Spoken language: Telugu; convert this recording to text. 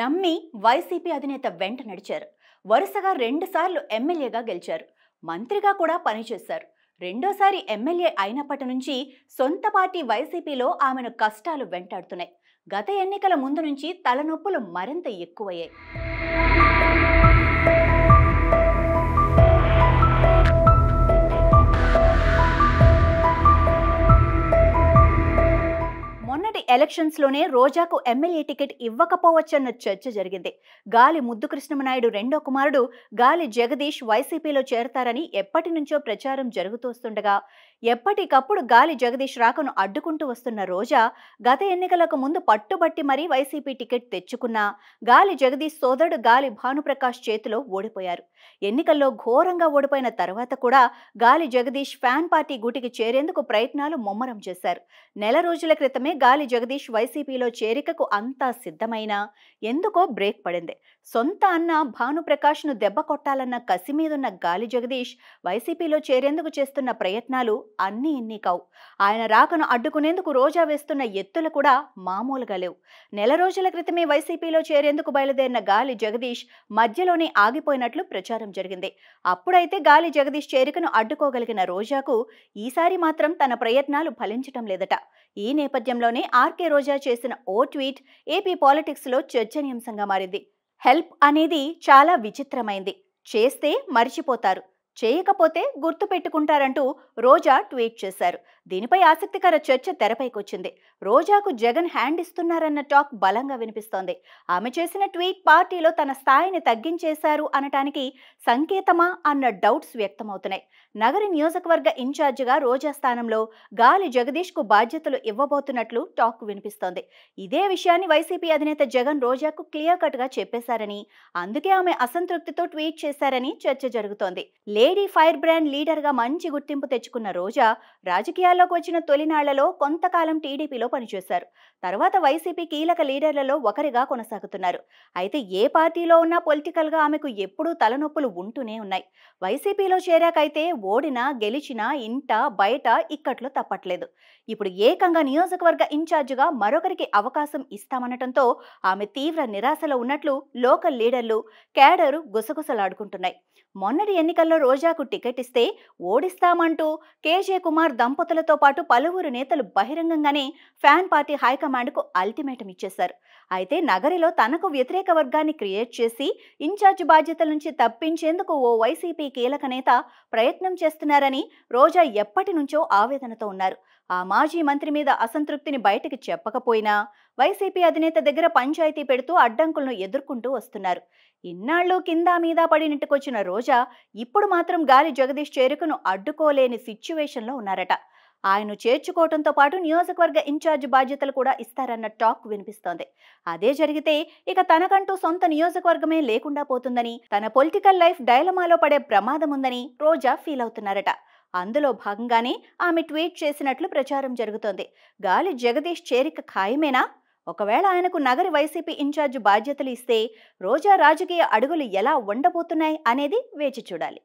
నమ్మి వైసీపీ అధినేత వెంట నడిచారు. వరుసగా 2 సార్లు ఎమ్మెల్యేగా గెలిచారు. మంత్రిగా కూడా పనిచేశారు. రెండోసారి ఎమ్మెల్యే అయినప్పటి నుంచి సొంత పార్టీ వైసీపీలో ఆమెను కష్టాలు వెంటాడుతున్నాయి. గత ఎన్నికల ముందు నుంచి తలనొప్పులు మరింత ఎక్కువయ్యాయి. మొన్నటి ఎలక్షన్స్ లోనే రోజాకు ఎమ్మెల్యే టికెట్ ఇవ్వకపోవచ్చన్న చర్చ జరిగింది. గాలి ముద్దు కృష్ణమనాయుడు రెండో కుమారుడు గాలి జగదీష్ వైసీపీలో చేరతారని ఎప్పటి నుంచో ప్రచారం జరుగుతూస్తుండగా ఎప్పటికప్పుడు గాలి జగదీష్ రాకను అడ్డుకుంటూ వస్తున్న రోజా గత ఎన్నికలకు ముందు పట్టుబట్టి మరీ వైసీపీ టికెట్ తెచ్చుకున్నా గాలి జగదీష్ సోదరుడు గాలి భానుప్రకాష్ చేతిలో ఓడిపోయారు. ఎన్నికల్లో ఘోరంగా ఓడిపోయిన తర్వాత కూడా గాలి జగదీష్ ఫ్యాన్ పార్టీ గూటికి చేరేందుకు ప్రయత్నాలు ముమ్మరం చేశారు. నెల రోజుల క్రితమే గాలి జగదీష్ వైసీపీలో చేరికకు అంతా సిద్ధమైనా ఎందుకో బ్రేక్ పడింది. సొంత అన్న భానుప్రకాష్ను దెబ్బ కొట్టాలన్న కసి మీదున్న గాలి జగదీష్ వైసీపీలో చేరేందుకు చేస్తున్న ప్రయత్నాలు అన్నీ ఇన్ని కావు. ఆయన రాకను అడ్డుకునేందుకు రోజా వేస్తున్న ఎత్తులు కూడా మామూలుగా లేవు. నెల రోజుల క్రితమే వైసీపీలో చేరేందుకు బయలుదేరిన గాలి జగదీష్ మధ్యలోనే ఆగిపోయినట్లు ప్రచారం జరిగింది. అప్పుడైతే గాలి జగదీష్ చేరికను అడ్డుకోగలిగిన రోజాకు ఈసారి మాత్రం తన ప్రయత్నాలు ఫలించటం లేదట. ఈ నేపథ్యంలోనే ఆర్కే రోజా చేసిన ఓ ట్వీట్ ఏపీ పాలిటిక్స్ లో చర్చనీయాంశంగా మారింది. హెల్ప్ అనేది చాలా విచిత్రమైంది. చేస్తే మర్చిపోతారు, చేయకపోతే గుర్తు పెట్టుకుంటారంటూ రోజా ట్వీట్ చేశారు. దీనిపై ఆసక్తికర చర్చ తెరపైకొచ్చింది. రోజాకు జగన్ హ్యాండ్ ఇస్తున్నారన్న టాక్ బలంగా వినిపిస్తోంది. ఆమె చేసిన ట్వీట్ పార్టీలో తన స్థాయిని తగ్గించేశారు అనటానికి సంకేతమా అన్న డౌట్స్ వ్యక్తమవుతున్నాయి. నగరి నియోజకవర్గ ఇన్ఛార్జిగా రోజా స్థానంలో గాలి జగదీష్ కు బాధ్యతలు ఇవ్వబోతున్నట్లు టాక్ వినిపిస్తోంది. ఇదే విషయాన్ని వైసీపీ అధినేత జగన్ రోజాకు క్లియర్ కట్ గా చెప్పేశారని, అందుకే ఆమె అసంతృప్తితో ట్వీట్ చేశారని చర్చ జరుగుతోంది. లేడీ ఫైర్ బ్రాండ్ లీడర్ గా మంచి గుర్తింపు తెచ్చుకున్న రోజా రాజకీయాల్లోకి వచ్చిన తొలినాళ్లలో కొంతకాలం టీడీపీలో పనిచేశారు. తర్వాత వైసీపీ కీలక లీడర్లలో ఒకరిగా కొనసాగుతున్నారు. అయితే ఏ పార్టీలో ఉన్నా పొలిటికల్ గా ఆమెకు ఎప్పుడూ తలనొప్పులు ఉంటూనే ఉన్నాయి. వైసీపీలో చేరాకైతే ఓడినా గెలిచినా ఇంట బయట ఇక్కట్లు తప్పట్లేదు. ఇప్పుడు ఏకంగా నియోజకవర్గ ఇన్ఛార్జిగా మరొకరికి అవకాశం ఇస్తామనటంతో ఆమె తీవ్ర నిరాశలో ఉన్నట్లు లోకల్ లీడర్లు క్యాడరు గుసగుసలాడుకుంటున్నాయి. మొన్నటి ఎన్నికల్లో రోజాకు టికెట్ ఇస్తే ఓడిస్తామంటూ కేజే కుమార్ దంపతులతో పాటు పలువురు నేతలు బహిరంగంగానే ఫ్యాన్ పార్టీ హైకమాండ్కు అల్టిమేటం ఇచ్చేశారు. అయితే నగరిలో తనకు వ్యతిరేక వర్గాన్ని క్రియేట్ చేసి ఇన్ఛార్జి బాధ్యతల నుంచి తప్పించేందుకు ఓ వైసీపీ కీలక నేత ప్రయత్నం చేస్తున్నారని రోజా ఎప్పటి నుంచో ఆవేదనతో ఉన్నారు. ఆ మాజీ మంత్రి మీద అసంతృప్తిని బయటికి చెప్పకపోయినా వైసీపీ అధినేత దగ్గర పంచాయతీ పెడుతూ అడ్డంకులను ఎదుర్కొంటూ వస్తున్నారు. ఇన్నాళ్లు కింద మీద పడి నెట్టుకొచ్చిన రోజా ఇప్పుడు మాత్రం గాలి జగదీష్ చేరుకను అడ్డుకోలేని సిచ్యువేషన్లో ఉన్నారట. ఆయన్ను చేర్చుకోవడంతో పాటు నియోజకవర్గ ఇన్ఛార్జ్ బాధ్యతలు కూడా ఇస్తారన్న టాక్ వినిపిస్తోంది. అదే జరిగితే ఇక తనకంటూ సొంత నియోజకవర్గమే లేకుండా పోతుందని, తన పొలిటికల్ లైఫ్ డైలమాలో పడే ప్రమాదం ఉందని రోజా ఫీల్ అవుతున్నారట. అందులో భాగంగానే ఆమె ట్వీట్ చేసినట్లు ప్రచారం జరుగుతోంది. గాలి జగదీష్ చేరిక ఖాయమేనా? ఒకవేళ ఆయనకు నగరి వైసీపీ ఇన్ఛార్జ్ బాధ్యతలు ఇస్తే రోజా రాజకీయ అడుగులు ఎలా ఉండబోతున్నాయి అనేది వేచి చూడాలి.